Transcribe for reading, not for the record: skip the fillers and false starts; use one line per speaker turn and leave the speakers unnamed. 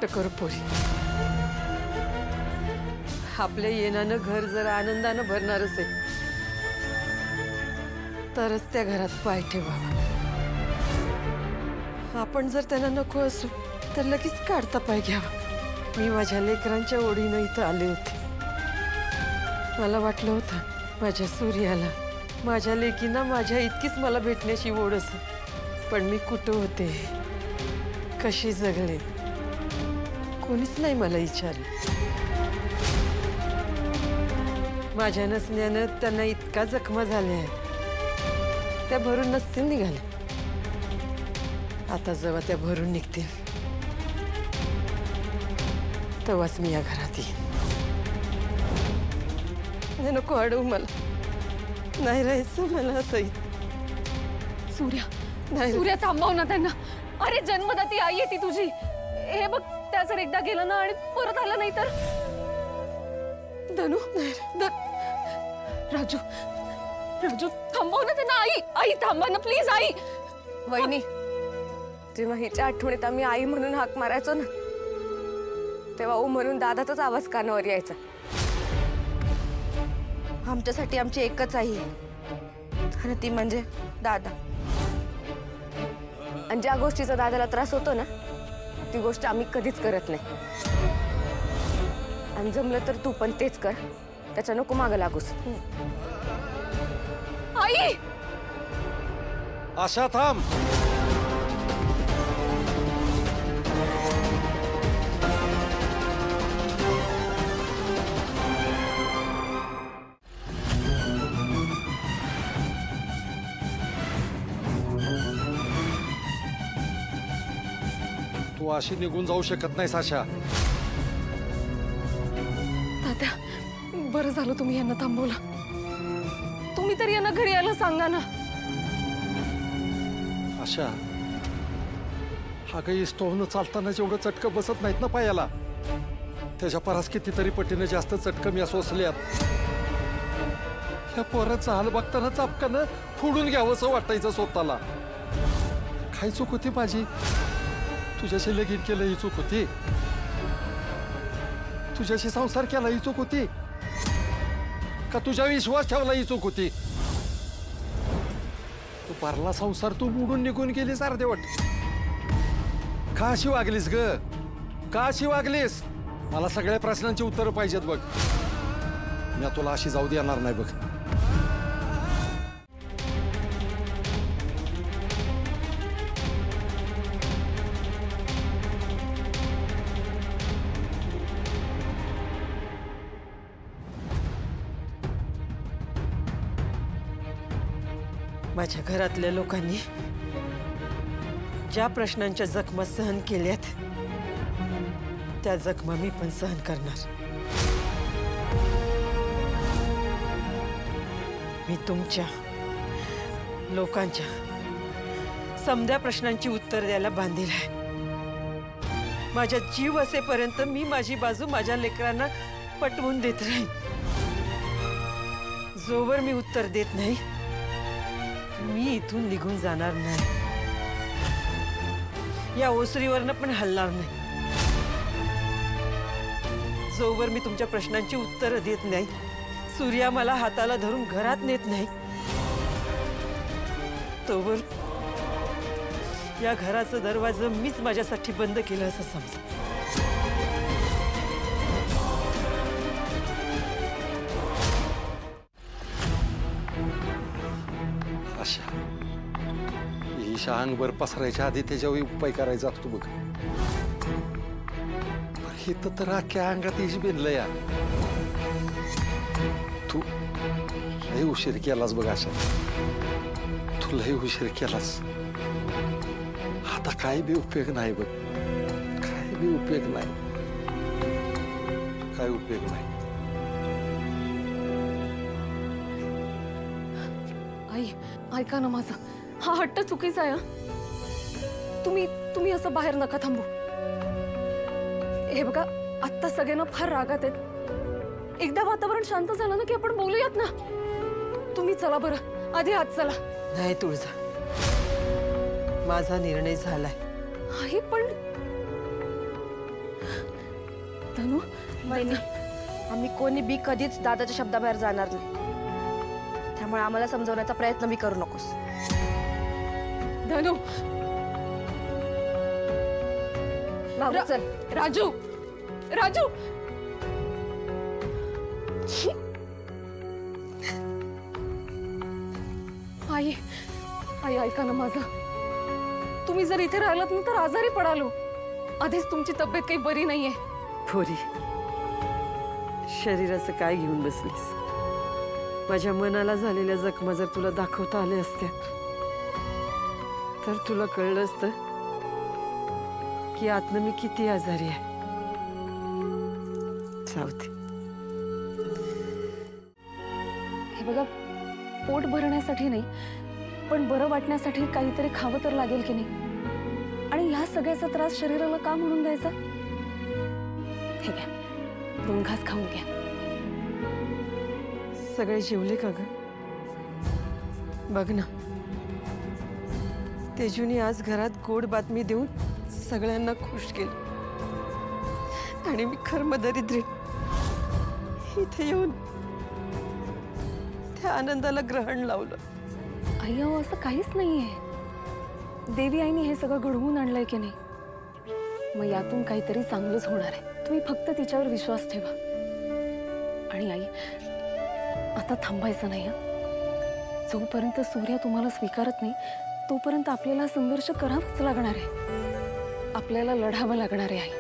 मोठं करू पोरी. आपल्या येण्यानं घर जरा आनंदानं भरणारच आहे, तरच त्या घरात पाय ठेवावा. आपण जर त्यांना नको असू तर लगेच काढता पाय घ्यावा. मी माझ्या लेकरांच्या ओढीनं इथं आले होते. मला वाटलं होतं माझ्या सूर्याला, माझ्या लेकींना माझ्या इतकीच मला भेटण्याची ओढ असेल. पण मी कुठं होते, कशी जगले, कोणीच नाही मला विचारलं. माझ्या नसण्यानं त्यांना इतका जखमा झाल्या आहेत, त्या भरून नसतील निघाल्या. आता जेव्हा त्या भरून निघतील तेव्हाच मी या घरात येईन. नको अडवू मला, नाही राहायचं मला असं.
सूर्या, सूर्या थांबव ना त्यांना. अरे जन्मदाती आई आहे ती तुझी. हे बघ, त्या जर एकदा गेलं ना आणि परत आलं नाही तर. धनु, राजू, राजू थांबव ना त्यांना. आई, आई थांबा ना प्लीज. आई.
वहिनी, जेव्हा हिच्या आठवणीत आम्ही आई म्हणून हाक मारायचो ना, तेव्हा ओ म्हणून दादाचाच आवाज कानावर यायचा. आमच्यासाठी आमची एकच आई आहे आणि ती म्हणजे दादा. आणि ज्या गोष्टीचा दादाला त्रास होतो ना, ती गोष्ट आम्ही कधीच करत नाही. आणि जमलं तर तू पण तेच कर, त्याच्या नको मागं लागूस.
आई,
आशा थांब. तू अशी निघून जाऊ शकत नाहीस आशा.
तात्या, बरं झालं तुम्ही यांना थांबवलं. तुम्ही तर यांना घरी यायला सांगा ना.
आशा, हा काही स्टोव्हनं चालताना जेवढं चटकं बसत नाहीत ना पायाला, त्याच्या परास कितीतरी पटीने जास्त चटकं मी सोसल्यात. ह्या पोराचा हाल बघताना चापकानं फोडून घ्यावंसं वाटायचं स्वतःला. काय चूक होती माझी? तुझ्याशी लगीन केलं ही चूक होती? तुझ्याशी संसार केला ही चूक होती? का तुझ्या विश्वास ठेवला ही चूक होती? तू पारला संसार तू बुडून निघून गेलीस अर्धेवट. का अशी वागलीस ग? का अशी वागलीस? मला सगळ्या प्रश्नांची उत्तरं पाहिजेत बघ. मी तुला अशी जाऊ देणार नाही बघ.
माझ्या घरातल्या लोकांनी ज्या प्रश्नांच्या जखमा सहन केल्यात, त्या जखमा मी पण सहन करणार. मी तुमच्या लोकांच्या समध्या प्रश्नांची उत्तर द्यायला बांधील आहे. माझ्या जीव असेपर्यंत मी माझी बाजू माझ्या लेकरांना पटवून देत राहीन. जोवर मी उत्तर देत नाही, मी इथून निघून जाणार नाही. या ओसरीवरनं पण हलणार नाही. जोवर मी तुमच्या प्रश्नांची उत्तरं देत नाही, सूर्या मला हाताला धरून घरात नेत नाही, तोवर या घराचा दरवाजा मीच माझ्यासाठी बंद केला असं समजा.
आशा, ही अंगभर पसरायच्या आधी त्याच्यावर उपाय करायचा असतो बघ. हे तर अख्ख्या अंगात इश बेनलं या. तू लय उशीर केलास बघ आशा. तू लय उशीर केलास. आता काय बी उपयोग नाही बघ. काय बी उपयोग नाही. काय उपयोग नाही.
आई, ऐका ना माझं. हा हट्ट चुकीचा आहे. तुम्ही असं बाहेर नका थांबू. हे बघा, आत्ता सगळ्यांना फार रागात आहेत. एकदा वातावरण शांत झालं ना की आपण बोलूयात ना. तुम्ही चला बरं, आधी आत चला.
नाही तुळजा, माझा निर्णय झालाय.
आई पण धनु
वहिनी, आम्ही कोणी बी कधीच दादाच्या शब्दाबाहेर जाणार नाही. त्यामुळे आम्हाला समजवण्याचा प्रयत्न बी करू नकोस.
धनु
बाबू चल.
राजू राजू आई आई ऐका ना माझं. तुम्ही जर इथे राहिलात ना तर आजारी पडालो. आधीच तुमची तब्येत काही बरी नाहीये.
पोरी, शरीराचं काय घेऊन बसलीस? माझ्या मनाला झालेल्या जखमा जर तुला दाखवता आल्या असत्या तर तुला कळलं असतं की आतनं मी किती आजारी आहे. जाऊ दे.
हे बघा, पोट भरण्यासाठी नाही पण बरं वाटण्यासाठी काहीतरी खावं तर लागेल की नाही. आणि ह्या सगळ्याचा त्रास शरीराला का म्हणून द्यायचा? हे घ्या, 2 घास खाऊन घ्या.
सगळे जेवले का ग? बघ ना, तेजूने आज घरात गोड बातमी देऊन सगळ्यांना खुश केलं आणि मी कर्मदरिद्री इथे येऊन त्या आनंदाला ग्रहण लावलं.
आई अहो, असं काहीच नाहीये. देवी आईने हे सगळं घडवून आणलंय की नाही. मग यातून काहीतरी चांगलंच होणार आहे. तुम्ही फक्त तिच्यावर विश्वास ठेवा. आणि आई, आता थांबायचं नाही हं. जोपर्यंत सूर्या तुम्हाला स्वीकारत नाही तोपर्यंत आपल्याला संघर्ष करावाच लागणार आहे. आपल्याला लढावं लागणार आहे आई.